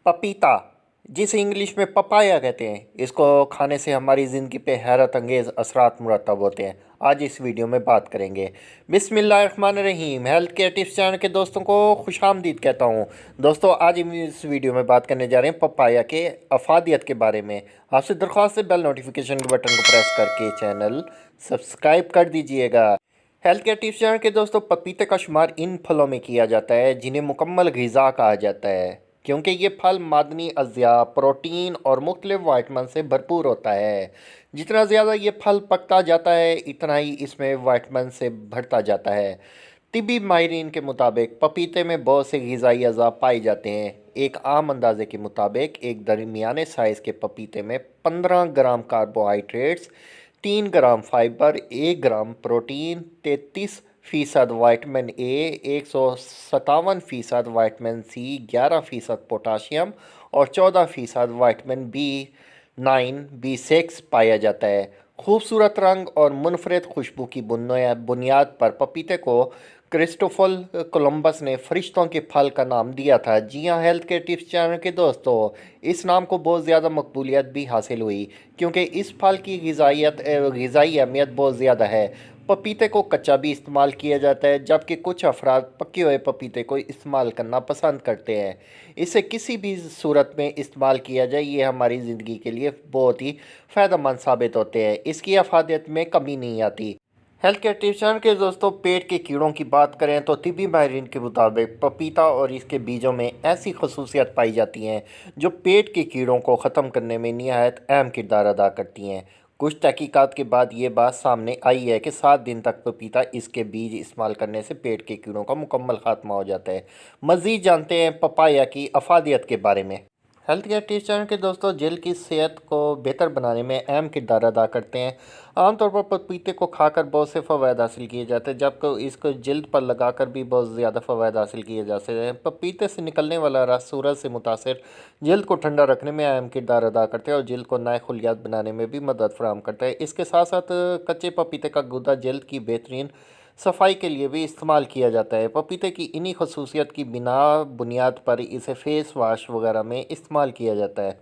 पपीता, जिसे इंग्लिश में पपाया कहते हैं, इसको खाने से हमारी ज़िंदगी पे हैरत अंगेज़ असरात मुरतब होते हैं। आज इस वीडियो में बात करेंगे। बिस्मिल्लाहिर्रहमानिर्रहीम। हेल्थ केयर टिप्स चैनल के दोस्तों को खुशामदीद कहता हूँ। दोस्तों, आज हम इस वीडियो में बात करने जा रहे हैं पपाया के अफादियत के बारे में। आपसे दरख्वास्त है, बेल नोटिफिकेशन के बटन को प्रेस करके चैनल सब्सक्राइब कर दीजिएगा। हेल्थ केयर टिप्स चैनल के दोस्तों, पपीते का शुमार इन फलों में किया जाता है जिन्हें मुकम्मल ग़िज़ा कहा जाता है, क्योंकि ये फल मादनी अज़्ज़ा, प्रोटीन और मुख्तलिफ वाइटमिन से भरपूर होता है। जितना ज़्यादा ये फल पकता जाता है, इतना ही इसमें वाइटमिन से भरता जाता है। तिबी माहिरीन के मुताबिक पपीते में बहुत से ग़िज़ाई अज़ा पाए जाते हैं। एक आम अंदाजे के मुताबिक एक दरमियाने साइज़ के पपीते में 15 gram carbohydrates, 3 gram fibre, 1 gram protein, 33% vitamin A, 157% vitamin C, 11% potassium और 14% विटामिन B9, B6 पाया जाता है। खूबसूरत रंग और मुनफरद खुशबू की बुनियाद पर पपीते को क्रिस्टोफर कोलंबस ने फरिश्तों के फल का नाम दिया था। जी हाँ, हेल्थ केयर टिप्स चैनल के दोस्तों, इस नाम को बहुत ज़्यादा मकबूलियत भी हासिल हुई, क्योंकि इस फल की ग़िज़ाई अहमियत बहुत ज़्यादा है। पपीते को कच्चा भी इस्तेमाल किया जाता है, जबकि कुछ अफराद पके हुए पपीते को इस्तेमाल करना पसंद करते हैं। इसे किसी भी सूरत में इस्तेमाल किया जाए, ये हमारी ज़िंदगी के लिए बहुत ही फ़ायदेमंद साबित होते हैं। इसकी अफादियत में कमी नहीं आती। हेल्थ केयर टिप्स चैनल के दोस्तों, पेट के कीड़ों की बात करें तो तिबी माहिरीन के मुताबिक पपीता और इसके बीजों में ऐसी खसूसियत पाई जाती हैं जो पेट के कीड़ों को ख़त्म करने में निहायत अहम किरदार अदा करती हैं। कुछ तहकीकात के बाद ये बात सामने आई है कि 7 दिन तक पपीता इसके बीज इस्तेमाल करने से पेट के कीड़ों का मुकम्मल खात्मा हो जाता है। मज़ीद जानते हैं पपाया की अफादियत के बारे में। हेल्थ केयर टिप्स चैनल के दोस्तों, जल्द की सेहत को बेहतर बनाने में अहम किरदार अदा करते हैं। आमतौर पर पपीते को खाकर बहुत से फ़वाद हासिल किए जाते हैं, जबकि इसको जल्द पर लगाकर भी बहुत ज़्यादा फ़वाद हासिल किए जा सकते हैं। पपीते से निकलने वाला रस सूरज से मुतासर जल्द को ठंडा रखने में अहम किरदार अदा करते हैं और जल्द को नए खुलियात बनाने में भी मदद फराहम करता है। इसके साथ साथ कच्चे पपीते का गूदा जल्द की बेहतरीन सफाई के लिए भी इस्तेमाल किया जाता है। पपीते की इन्हीं खसूसियत की बुनियाद पर इसे फेस वाश वगैरह में इस्तेमाल किया जाता है।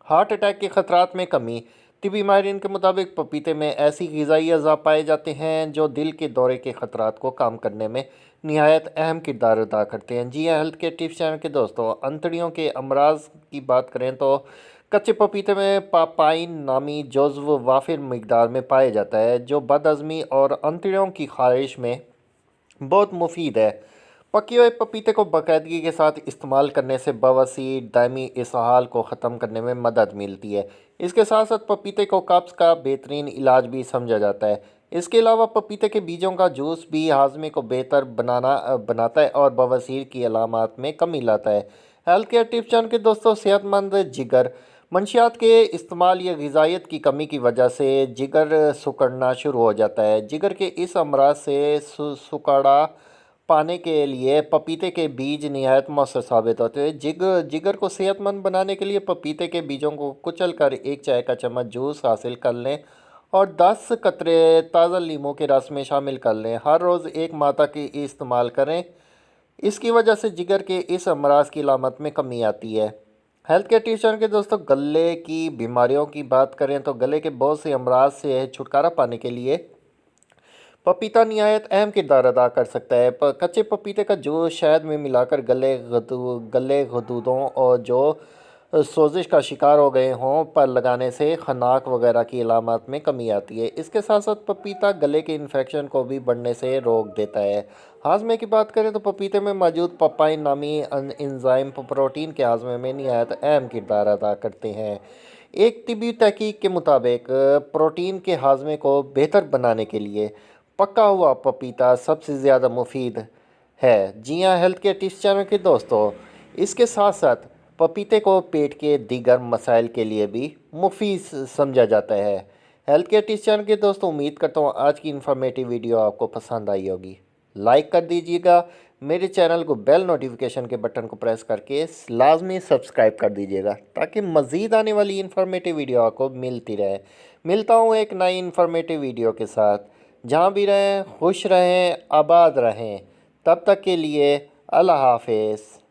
हार्ट अटैक के ख़तरात में कमी। तिबी माहिरीन के मुताबिक पपीते में ऐसी ग़िज़ाई अज़ा पाए जाते हैं जो दिल के दौरे के ख़तरात को कम करने में नहायत अहम किरदार अदा करते हैं। जी हाँ, हेल्थ केयर टिप्स चैनल के दोस्तों, अंतड़ियों के अमराज की बात करें तो कच्चे पपीते में पापाइन नामी जज़्व वाफिर मिकदार में पाया जाता है, जो बदहज़मी और अंतड़ियों की खारिश में बहुत मुफीद है। पके हुए पपीते को बाकायदगी के साथ इस्तेमाल करने से बवासीर, दायमी इसहाल को ख़त्म करने में मदद मिलती है। इसके साथ साथ पपीते को कब्ज़ का बेहतरीन इलाज भी समझा जाता है। इसके अलावा पपीते के बीजों का जूस भी हाजमे को बेहतर बनाता है और बवासीर की अलामात में कमी लाता है। हेल्थ केयर टिप्स चैनल के दोस्तों, सेहतमंद जिगर। मंशियात के इस्तेमाल या ग़िज़ाइत की कमी की वजह से जिगर सिकुड़ना शुरू हो जाता है। जिगर के इस अमराज से सुकड़ा पाने के लिए पपीते के बीज निहायत मौसर साबित होते हैं। जिगर को सेहतमंद बनाने के लिए पपीते के बीजों को कुचल कर 1 चाय का चम्मच जूस हासिल कर लें और 10 कतरे ताज़ा लीमू के रस में शामिल कर लें। हर रोज़ 1 माह तक इस्तेमाल करें। इसकी वजह से जिगर के इस अमराज की अलामत में कमी आती है। हेल्थ केयर टिप्स के दोस्तों, गले की बीमारियों की बात करें तो गले के बहुत से अमराज से छुटकारा पाने के लिए पपीता निहायत अहम किरदार अदा कर सकता है। कच्चे पपीते का जूस शहद में मिलाकर गले गदूदों और जो सोजिश का शिकार हो गए हों पर लगाने से खनाक वगैरह की अलामत में कमी आती है। इसके साथ साथ पपीता गले के इन्फेक्शन को भी बढ़ने से रोक देता है। हाजमे की बात करें तो पपीते में मौजूद पपाइन नामी एंजाइम प्रोटीन के हाजमे में निहायत अहम किरदार अदा करते हैं। एक तिबी तहकीक के मुताबिक प्रोटीन के हाजमे को बेहतर बनाने के लिए पका हुआ पपीता सबसे ज़्यादा मुफीद है। जी हाँ, हेल्थ केयर टिप्स चैनल के दोस्तों, इसके साथ साथ पपीते को पेट के दीगर मसाइल के लिए भी मुफीद समझा जाता है। हेल्थ केयर टिप्स चैनल के दोस्तों, उम्मीद करता हूँ आज की इन्फॉर्मेटिव वीडियो आपको पसंद आई होगी। लाइक कर दीजिएगा, मेरे चैनल को बेल नोटिफिकेशन के बटन को प्रेस करके लाजमी सब्सक्राइब कर दीजिएगा, ताकि मज़ीद आने वाली इन्फॉर्मेटिव वीडियो आपको मिलती रहे। मिलता हूँ एक नई इन्फॉर्मेटिव वीडियो के साथ। जहाँ भी रहें खुश रहें, आबाद रहें। तब तक के लिए अल्लाह हाफ़िज़।